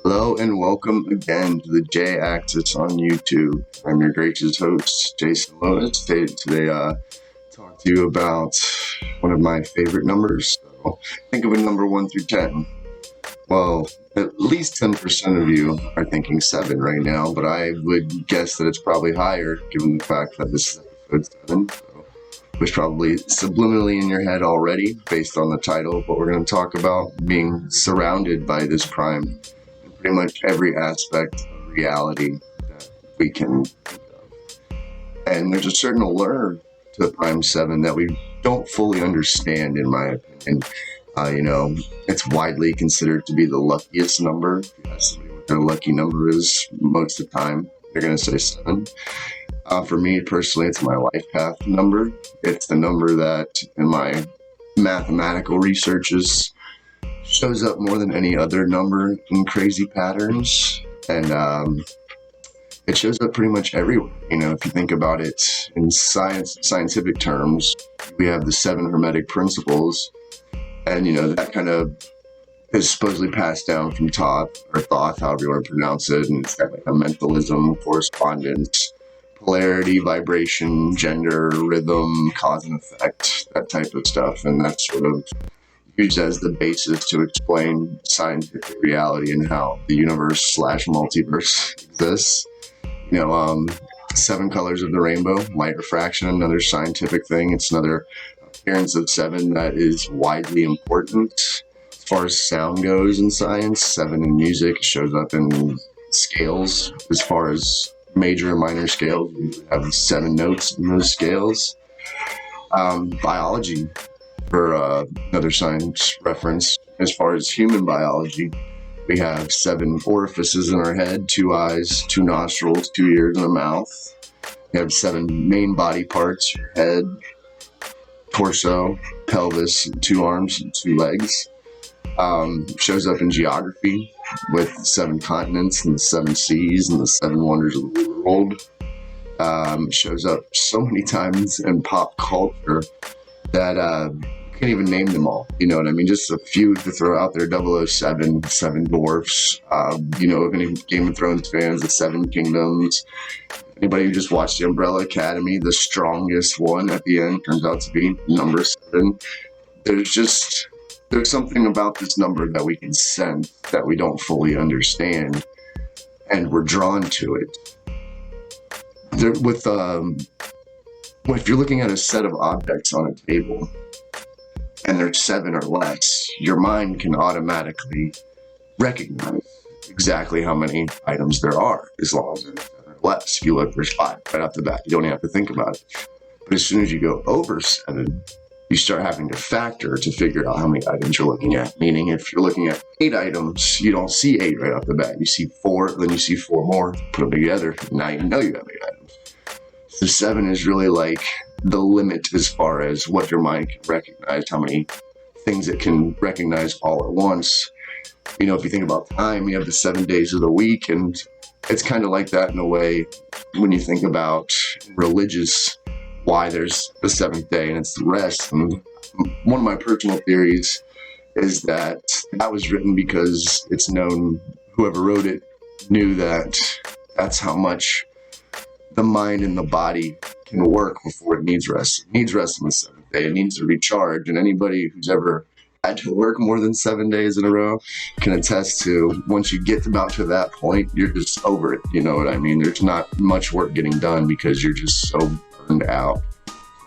Hello and welcome again to the J-Axis on YouTube. I'm your gracious host, Jason Lois. Today talk to you about one of my favorite numbers. So think of a number 1 through 10. Well, at least 10% of you are thinking 7 right now, but I would guess that it's probably higher given the fact that this is episode 7. So it was probably subliminally in your head already based on the title of what we're going to talk about, being surrounded by this prime. Pretty much every aspect of reality that we can think of. And there's a certain allure to the Prime 7 that we don't fully understand, in my opinion. It's widely considered to be the luckiest number. If you ask somebody what their lucky number is, most of the time, they're going to say 7. For me, personally, it's my life path number. It's the number that, in my mathematical researches, shows up more than any other number in crazy patterns, and it shows up pretty much everywhere. If you think about it in scientific terms, we have the 7 Hermetic principles, and that kind of is supposedly passed down from Thoth, however you want to pronounce it, and it's got like a mentalism, correspondence, polarity, vibration, gender, rhythm, cause and effect, that type of stuff, and that's sort of used as the basis to explain scientific reality and how the universe / multiverse exists. 7 colors of the rainbow, light refraction, another scientific thing. It's another appearance of 7 that is widely important. As far as sound goes in science, 7 in music shows up in scales. As far as major and minor scales, we have 7 notes in those scales. Biology, for another science reference, as far as human biology, we have 7 orifices in our head, 2 eyes, 2 nostrils, 2 ears, and a mouth. We have 7 main body parts: your head, torso, pelvis, 2 arms, and 2 legs. Shows up in geography with 7 continents and the 7 seas and the 7 wonders of the world. Shows up so many times in pop culture that can't even name them all. You know what I mean? Just a few to throw out there: 007, 7 Dwarfs. If any Game of Thrones fans, the 7 Kingdoms. Anybody who just watched the Umbrella Academy, the strongest one at the end turns out to be number 7. There's something about this number that we can sense that we don't fully understand, and we're drawn to it. If you're looking at a set of objects on a table, and there's 7 or less, your mind can automatically recognize exactly how many items there are, as long as there's 7 or less. If you look, there's 5 right off the bat. You don't even have to think about it. But as soon as you go over 7, you start having to factor to figure out how many items you're looking at. Meaning, if you're looking at 8 items, you don't see 8 right off the bat. You see 4, then you see 4 more, put them together, now you know you have 8 items. So 7 is really like the limit as far as what your mind can recognize, how many things it can recognize all at once. If you think about time, you have the 7 days of the week, and it's kind of like that in a way when you think about religious, why there's the 7th day and it's the rest. And one of my personal theories is that was written because it's known, whoever wrote it knew that that's how much the mind and the body can work before it needs rest. It needs rest on the 7th day. It needs to recharge. And anybody who's ever had to work more than 7 days in a row can attest to, once you get about to that point, you're just over it. You know what I mean? There's not much work getting done because you're just so burned out.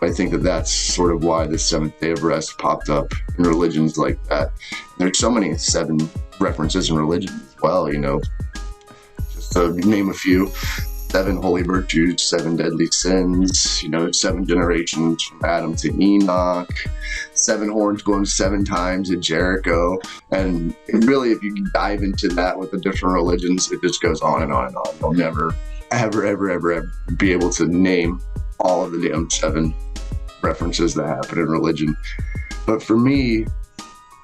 I think that's sort of why the 7th day of rest popped up in religions like that. There's so many 7 references in religion as well, just to name a few. 7 holy virtues, 7 deadly sins, 7 generations from Adam to Enoch, 7 horns going 7 times at Jericho. And really, if you dive into that with the different religions, it just goes on and on and on. You'll never, ever be able to name all of the damn 7 references that happen in religion. But for me,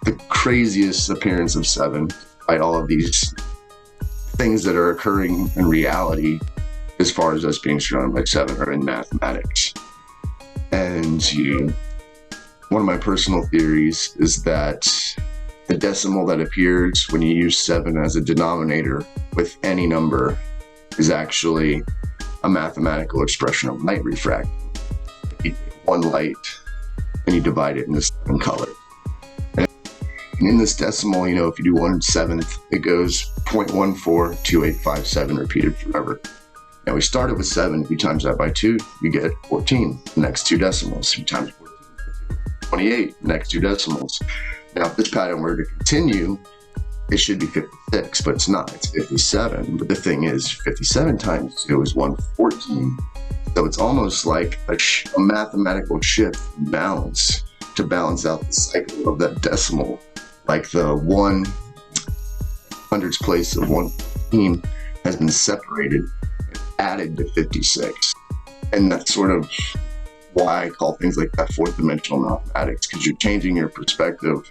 the craziest appearance of 7, despite all of these things that are occurring in reality, as far as us being surrounded by 7, are in mathematics. And one of my personal theories is that the decimal that appears when you use 7 as a denominator with any number is actually a mathematical expression of light refraction. You take one light and you divide it into 7 colors. And in this decimal, if you do 1/7, it goes 0.142857 repeated forever. Now we started with 7. If you times that by 2, you get 14. The next 2 decimals. If you times 14 by 2, 28. The next 2 decimals. Now, if this pattern were to continue, it should be 56, but it's not. It's 57. But the thing is, 57 times 2 is 114. So it's almost like a mathematical shift in balance to balance out the cycle of that decimal. Like the 1/100ths place of 114 has been separated and added to 56. And that's sort of why I call things like that fourth dimensional mathematics, because you're changing your perspective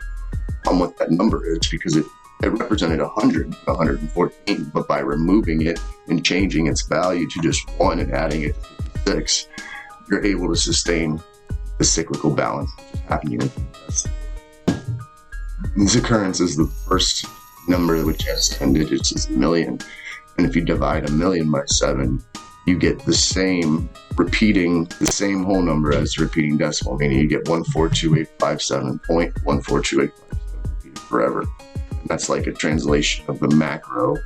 on what that number is, because it represented 100, 114, but by removing it and changing its value to just 1 and adding it to 56, you're able to sustain the cyclical balance which is happening in this. This occurrence is the first number which has 10 digits is 1,000,000. And if you divide 1,000,000 by 7, you get the same whole number as the repeating decimal, meaning you get 142,857.142,857 repeated forever. And that's like a translation of the macro,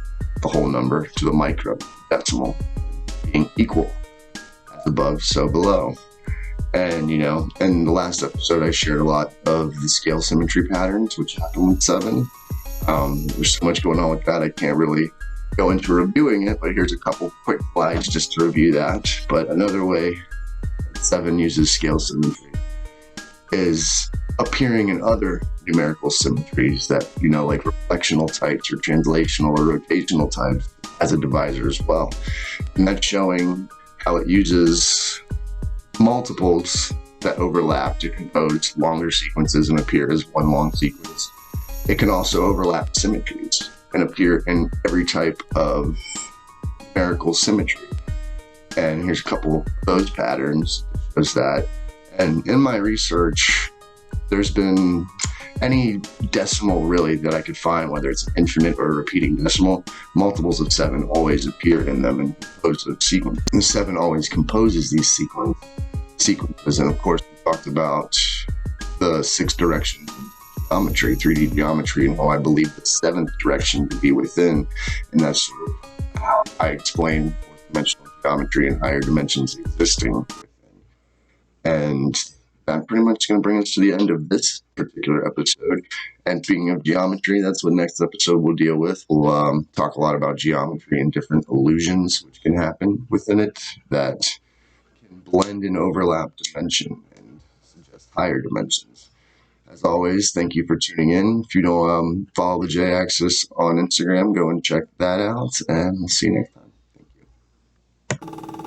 the whole number, to the micro decimal being equal. As above, so below. And in the last episode, I shared a lot of the scale symmetry patterns, which happen with 7. There's so much going on with that, I can't really go into reviewing it, but here's a couple quick slides just to review that. But another way 7 uses scale symmetry is appearing in other numerical symmetries that, like reflectional types or translational or rotational types as a divisor as well. And that's showing how it uses multiples that overlap to compose longer sequences and appear as one long sequence. It can also overlap symmetries and appear in every type of numerical symmetry. And here's a couple of those patterns that shows that. And in my research, there's been any decimal really that I could find, whether it's an infinite or a repeating decimal, multiples of 7 always appear in them and compose those sequences. And 7 always composes these sequences. And of course, we talked about the 6 direction geometry, 3D geometry, and how I believe the 7th direction to be within. And that's sort of how I explain fourth dimensional geometry and higher dimensions existing within. And that's pretty much going to bring us to the end of this particular episode. And speaking of geometry, that's what next episode we'll deal with. We'll talk a lot about geometry and different illusions which can happen within it that can blend and overlap dimension and suggest higher dimensions. As always, thank you for tuning in. If you don't follow the J-Axis on Instagram, go and check that out, and we'll see you next time. Thank you.